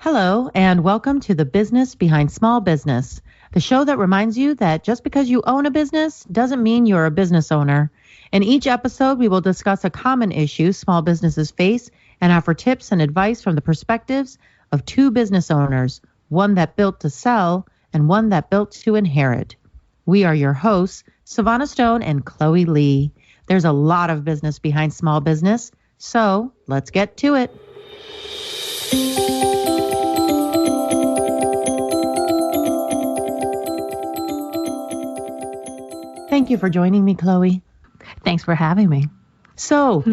Hello, and welcome to the Business Behind Small Business, the show that reminds you that just because you own a business doesn't mean you're a business owner. In each episode, we will discuss a common issue small businesses face and offer tips and advice from the perspectives of two business owners, one that built to sell and one that built to inherit. We are your hosts, Sevana Stone and Chloe Lee. There's a lot of business behind small business, so let's get to it. Thank you for joining me, Chloe. Thanks for having me. So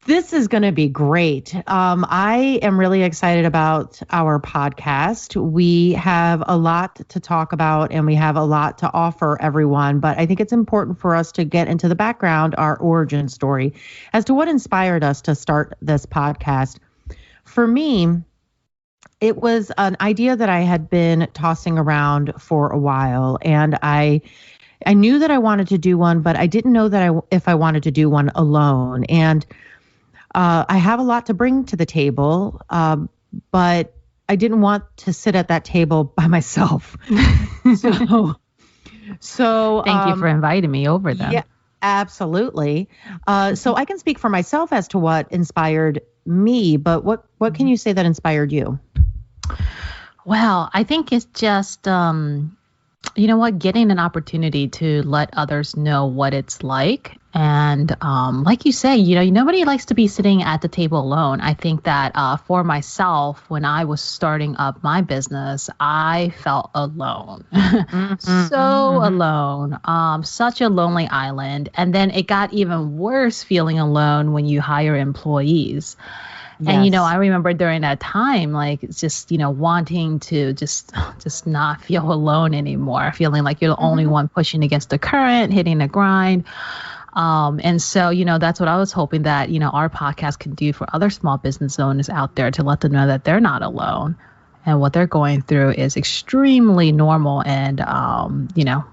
this is going to be great. I am really excited about our podcast. We have a lot to talk about and we have a lot to offer everyone, but I think it's important for us to get into the background, our origin story, as to what inspired us to start this podcast. For me, it was an idea that I had been tossing around for a while, and I knew that I wanted to do one, but I didn't know that if I wanted to do one alone. And I have a lot to bring to the table, but I didn't want to sit at that table by myself. So thank you for inviting me over then. Yeah, absolutely. So I can speak for myself as to what inspired me, but what can you say that inspired you? Well, I think it's just getting an opportunity to let others know what it's like. And like you say, nobody likes to be sitting at the table alone. I think that for myself, when I was starting up my business, I felt alone. Alone, such a lonely island. And then it got even worse feeling alone when you hire employees. Yes. And, I remember during that time, like, it's just, wanting to just not feel alone anymore, feeling like you're the only one pushing against the current, hitting the grind. And so, that's what I was hoping that, our podcast can do for other small business owners out there, to let them know that they're not alone and what they're going through is extremely normal. And,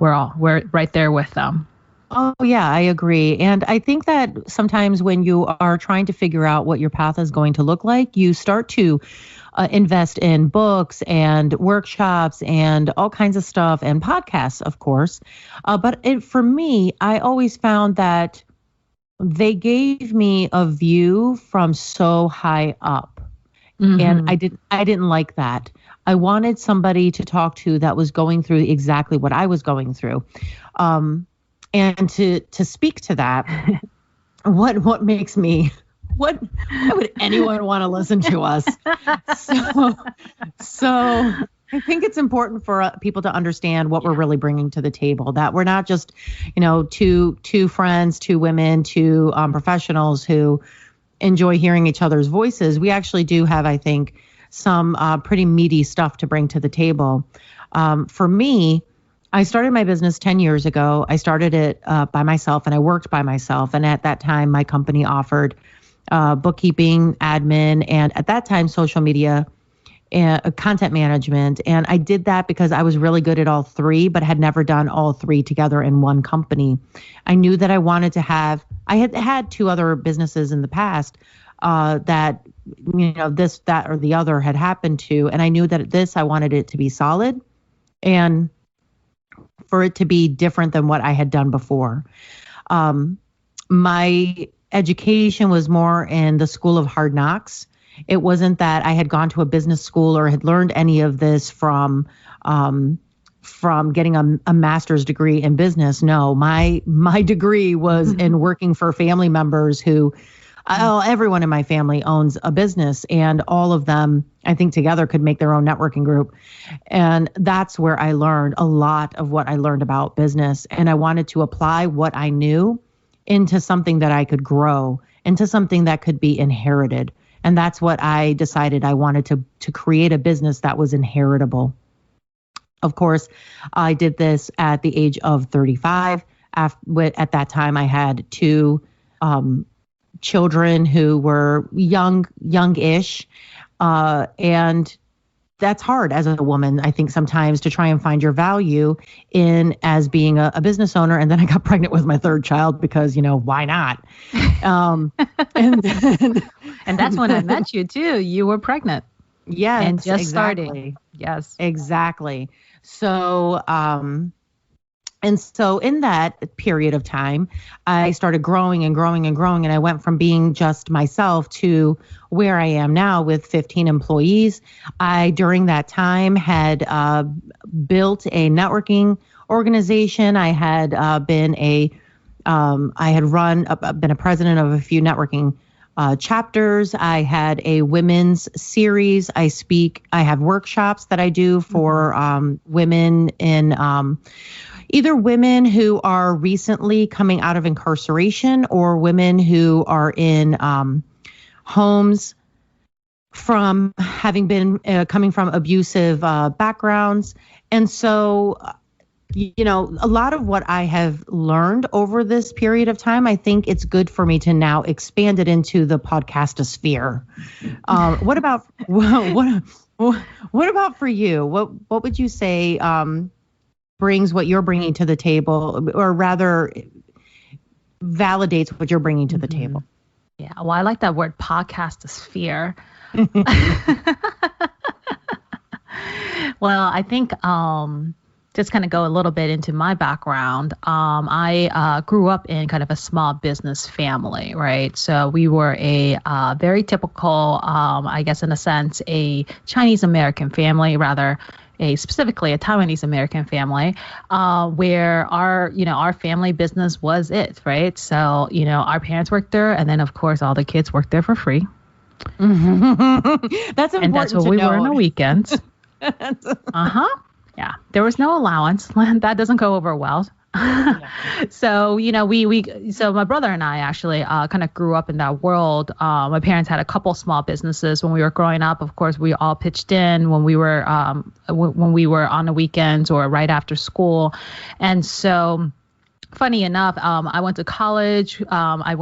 we're right there with them. Oh, yeah, I agree. And I think that sometimes when you are trying to figure out what your path is going to look like, you start to invest in books and workshops and all kinds of stuff and podcasts, of course. But for me, I always found that they gave me a view from so high up. Mm-hmm. And I didn't like that. I wanted somebody to talk to that was going through exactly what I was going through. And to speak to that, why would anyone want to listen to us? So I think it's important for people to understand what we're really bringing to the table, that we're not just, two friends, two women, two professionals who enjoy hearing each other's voices. We actually do have, I think, some pretty meaty stuff to bring to the table. For me, I started my business 10 years ago. I started it by myself and I worked by myself. And at that time, my company offered bookkeeping, admin, and at that time, social media and content management. And I did that because I was really good at all three, but had never done all three together in one company. I knew that I wanted to I had two other businesses in the past that, this, that, or the other had happened to. And I knew that I wanted it to be solid and for it to be different than what I had done before. My education was more in the school of hard knocks. It wasn't that I had gone to a business school or had learned any of this from getting a master's degree in business. No, my degree was in working for family members who, everyone in my family owns a business, and all of them, I think, together could make their own networking group. And that's where I learned a lot of what I learned about business. And I wanted to apply what I knew into something that I could grow, into something that could be inherited. And that's what I decided. I wanted to create a business that was inheritable. Of course, I did this at the age of 35. At that time, I had two children who were youngish, and that's hard as a woman, I think, sometimes to try and find your value in as being a business owner. And then I got pregnant with my third child because, why not? And that's when I met you too. You were pregnant. Yes, and just exactly. starting. Yes. Exactly. So, and so in that period of time, I started growing and growing and growing. And I went from being just myself to where I am now with 15 employees. I, during that time, had built a networking organization. I had been a president of a few networking chapters. I had a women's series. I have workshops that I do for women in either women who are recently coming out of incarceration or women who are in homes from having been coming from abusive backgrounds. And so, a lot of what I have learned over this period of time, I think it's good for me to now expand it into the podcastosphere. What about what about for you? What would you say brings what you're bringing to the table, or rather validates what you're bringing to the table? Yeah, well, I like that word, podcastosphere. Well, I think just kind of go a little bit into my background. I grew up in kind of a small business family, right? So we were a very typical, I guess in a sense, a Chinese American family, rather specifically a Taiwanese American family, where our family business was it, right? So, our parents worked there, and then of course all the kids worked there for free. That's important. And that's what we were on the weekends. Yeah, there was no allowance. That doesn't go over well. So, so my brother and I actually kind of grew up in that world. My parents had a couple small businesses when we were growing up. Of course, we all pitched in when we were on the weekends or right after school. And so, funny enough, I went to college. I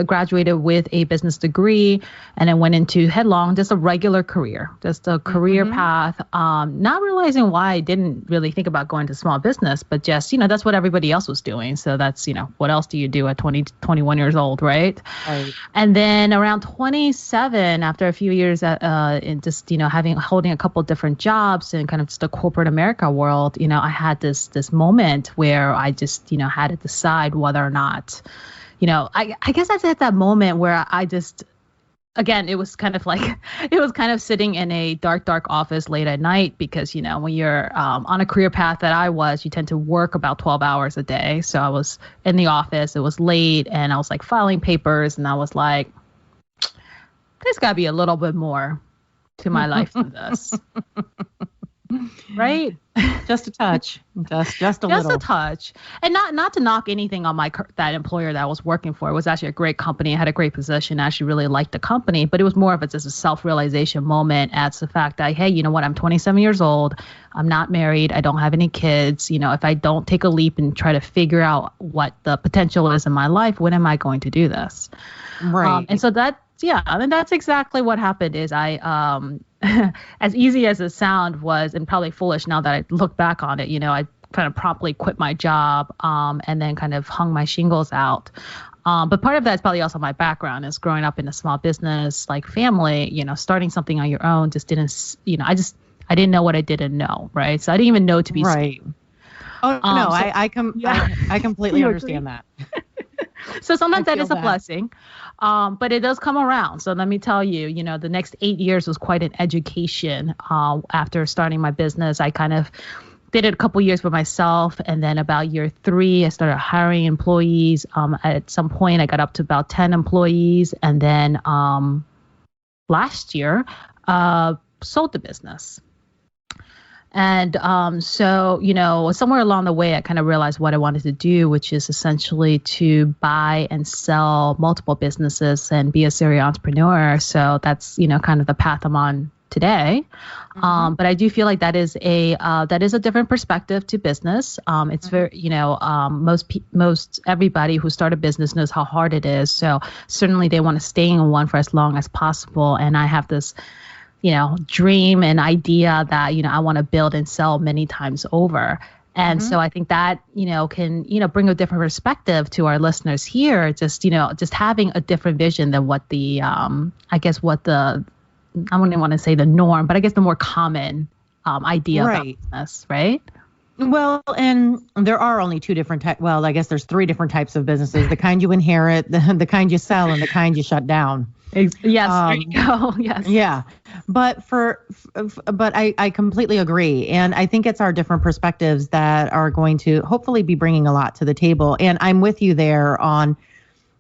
graduated with a business degree, and I went into headlong just a regular career, just a career path. Not realizing why I didn't really think about going to small business, but just that's what everybody else was doing. So that's what else do you do at 21 years old, right? Right. And then around 27, after a few years in just holding a couple different jobs in kind of just the corporate America world, I had this moment where I just, had to decide whether or not, I guess that's at that moment where I just, again, it was kind of sitting in a dark office late at night because, when you're on a career path that I was, you tend to work about 12 hours a day. So I was in the office, it was late, and I was like filing papers, and I was like, there's got to be a little bit more to my life than this. Right? Just a touch. Just a little. Just a touch. And not to knock anything on that employer that I was working for. It was actually a great company. I had a great position. I actually really liked the company, but it was more of just a self-realization moment as the fact that, hey, you know what? I'm 27 years old. I'm not married. I don't have any kids. If I don't take a leap and try to figure out what the potential is in my life, when am I going to do this? Right. And so that's exactly what happened is I, as easy as it sound was, and probably foolish now that I look back on it, I kind of promptly quit my job, and then kind of hung my shingles out. But part of that is probably also my background is growing up in a small business, like family, starting something on your own just didn't, I didn't know what I didn't know. Right. So I didn't even know to be right. Oh, no, I completely understand that. So sometimes that is a blessing, but it does come around. So let me tell you, the next 8 years was quite an education. After starting my business, I kind of did it a couple years for myself. And then about year 3, I started hiring employees. At some point, I got up to about 10 employees. And then last year, sold the business. And so, somewhere along the way, I kind of realized what I wanted to do, which is essentially to buy and sell multiple businesses and be a serial entrepreneur. So that's, kind of the path I'm on today. But I do feel like that is a different perspective to business. It's very, most everybody who start a business knows how hard it is. So certainly they want to stay in one for as long as possible. And I have this dream and idea that, I want to build and sell many times over. And so I think that, can, bring a different perspective to our listeners here. Just, just having a different vision than what the, I wouldn't want to say the norm, but I guess the more common idea about business, right? Well, and there are only two different types. Well, I guess there's three different types of businesses: the kind you inherit, the kind you sell, and the kind you shut down. Yes, there you go. Yes. Yeah, but I completely agree, and I think it's our different perspectives that are going to hopefully be bringing a lot to the table. And I'm with you there on.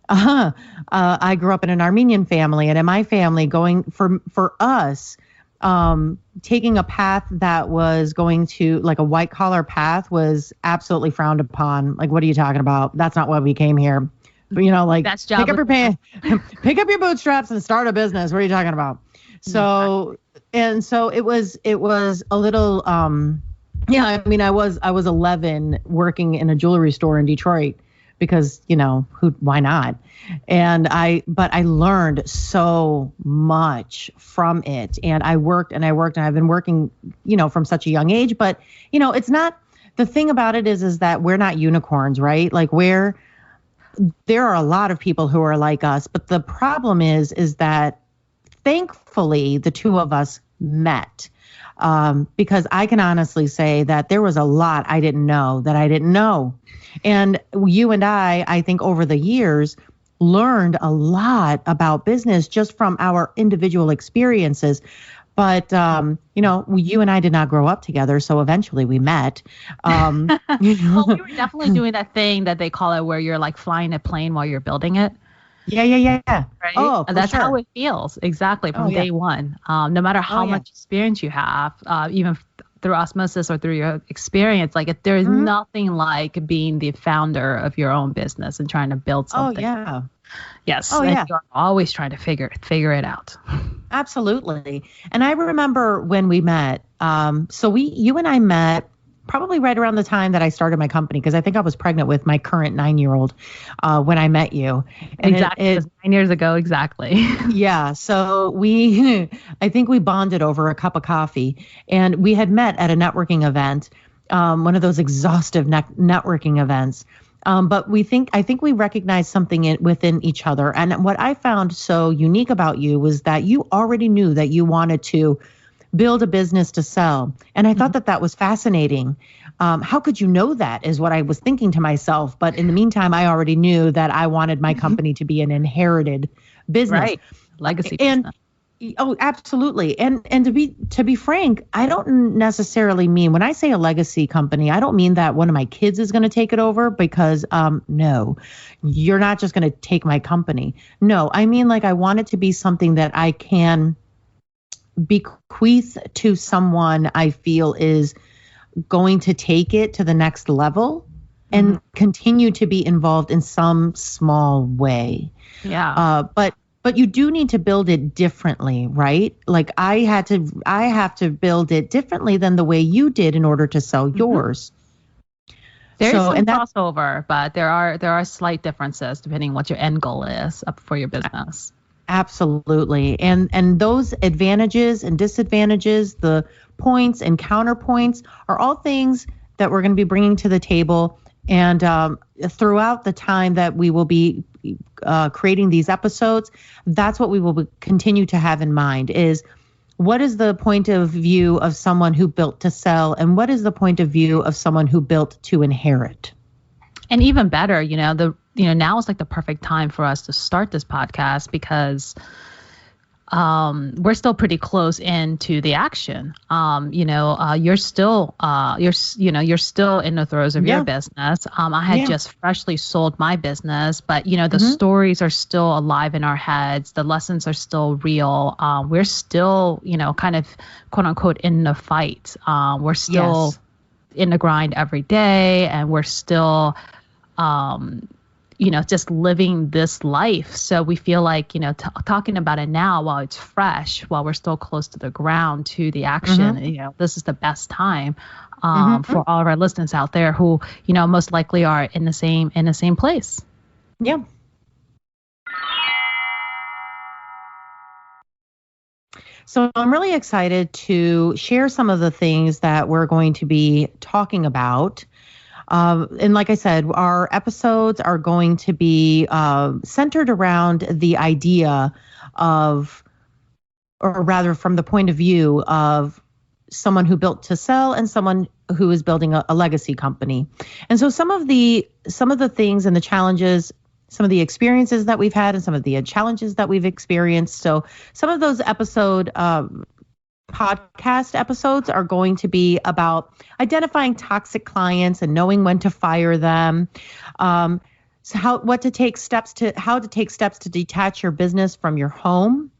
I grew up in an Armenian family, and in my family, going for us. Taking a path that was going to like a white collar path was absolutely frowned upon. Like, what are you talking about? That's not why we came here. But, pick up your bootstraps and start a business. What are you talking about? So, and so it was a little, I was 11 working in a jewelry store in Detroit because, why not? But I learned so much from it, and I worked and I've been working, from such a young age, but, it's not, the thing about it is that we're not unicorns, right? Like there are a lot of people who are like us, but the problem is that thankfully the two of us met. Because I can honestly say that there was a lot I didn't know that I didn't know. And you and I think over the years, learned a lot about business just from our individual experiences. But, you and I did not grow up together. So eventually we met. Well, we were definitely doing that thing that they call it where you're like flying a plane while you're building it. Yeah. Right? Oh, and that's sure. how it feels exactly from day one. No matter how much experience you have, even through osmosis or through your experience, like there's nothing like being the founder of your own business and trying to build something. Oh, yeah. Yes. Oh, yeah. You're always trying to figure it out. Absolutely. And I remember when we met, you and I met probably right around the time that I started my company, because I think I was pregnant with my current 9-year-old when I met you. And exactly. 9 years ago. Exactly. Yeah. So I think we bonded over a cup of coffee, and we had met at a networking event, one of those exhaustive networking events. But I think we recognized something within each other. And what I found so unique about you was that you already knew that you wanted to build a business to sell. And I thought that was fascinating. How could you know that is what I was thinking to myself. But in the meantime, I already knew that I wanted my company to be an inherited business. Right. Legacy business. Oh, absolutely. And to be frank, I don't necessarily mean, when I say a legacy company, I don't mean that one of my kids is going to take it over, because no, you're not just going to take my company. No, I mean, like, I want it to be something that I can bequeath to someone I feel is going to take it to the next level and continue to be involved in some small way. Yeah. But you do need to build it differently, right? Like I have to build it differently than the way you did in order to sell yours. There's some crossover, but there are slight differences depending what your end goal is for your business. Absolutely. And those advantages and disadvantages, the points and counterpoints, are all things that we're going to be bringing to the table. And throughout the time that we will be creating these episodes, that's what we will continue to have in mind is, what is the point of view of someone who built to sell, and what is the point of view of someone who built to inherit? And even better, now is like the perfect time for us to start this podcast, because we're still pretty close into the action. You're still in the throes of your business. I had just freshly sold my business, but the stories are still alive in our heads. The lessons are still real. We're still, kind of quote unquote in the fight. We're still in the grind every day, and we're still, just living this life. So we feel like, talking about it now while it's fresh, while we're still close to the ground, to the action, this is the best time for all of our listeners out there who, most likely are in the same place. Yeah. So I'm really excited to share some of the things that we're going to be talking about. And like I said, our episodes are going to be centered around the idea of, or rather from the point of view of someone who built to sell and someone who is building a legacy company. And so some of the things and the challenges, some of the experiences that we've had and some of the challenges that we've experienced. So some of those podcast episodes are going to be about identifying toxic clients and knowing when to fire them. So how to take steps to detach your business from your home.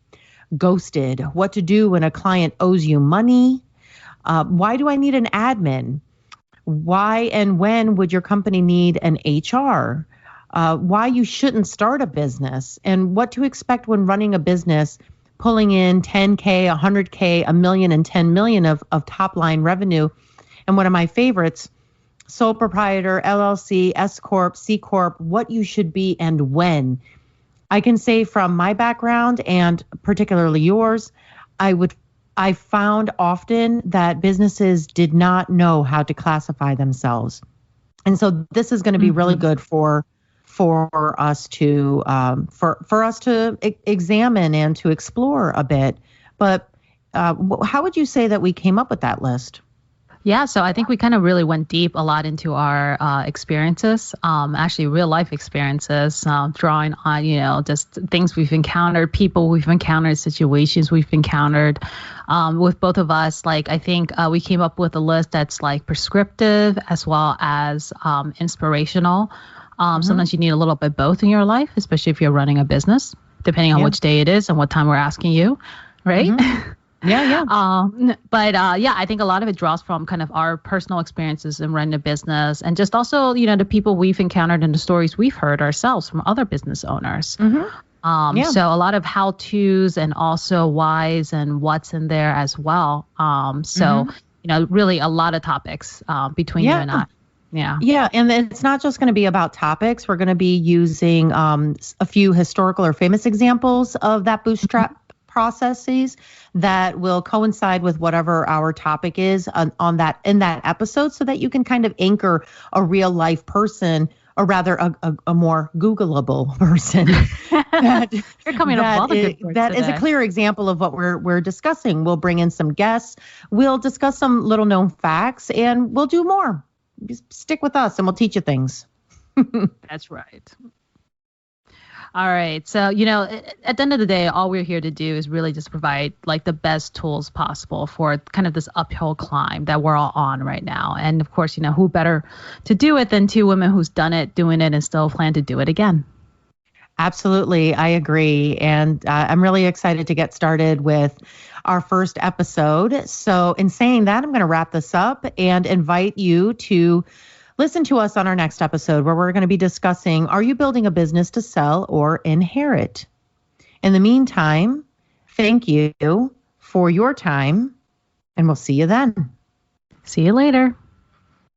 Ghosted. What to do when a client owes you money. Why do I need an admin? Why and when would your company need an HR? Why you shouldn't start a business and what to expect when running a business, pulling in 10K, 100K, a million and 10 million of top line revenue. And one of my favorites, sole proprietor, LLC, S Corp, C Corp, what you should be and when. I can say from my background and particularly yours, I found often that businesses did not know how to classify themselves. And so this is going to be really good for us to examine and to explore a bit. But how would you say that we came up with that list? Yeah, so I think we kind of really went deep a lot into our experiences, actually real life experiences, drawing on, just things we've encountered, people we've encountered, situations we've encountered with both of us. Like, I think we came up with a list that's like prescriptive as well as inspirational. Sometimes you need a little bit both in your life, especially if you're running a business, depending on which day it is and what time we're asking you, right? Mm-hmm. Yeah. I think a lot of it draws from kind of our personal experiences in running a business and just also, the people we've encountered and the stories we've heard ourselves from other business owners. Mm-hmm. So a lot of how-tos and also whys and what's in there as well. Really a lot of topics between you and I. Yeah. And it's not just going to be about topics. We're going to be using a few historical or famous examples of that bootstrap processes that will coincide with whatever our topic is in that episode, so that you can kind of anchor a real life person, or rather a more Googleable person. You're coming up with all the good words that today. is a clear example of what we're discussing. We'll bring in some guests. We'll discuss some little known facts, and we'll do more. Just stick with us and we'll teach you things. That's right. All right. So, at the end of the day, all we're here to do is really just provide like the best tools possible for kind of this uphill climb that we're all on right now. And of course, who better to do it than two women who's done it, doing it, and still plan to do it again. Absolutely. I agree. And I'm really excited to get started with our first episode. So in saying that, I'm going to wrap this up and invite you to listen to us on our next episode, where we're going to be discussing, are you building a business to sell or inherit? In the meantime, thank you for your time, and we'll see you then. See you later.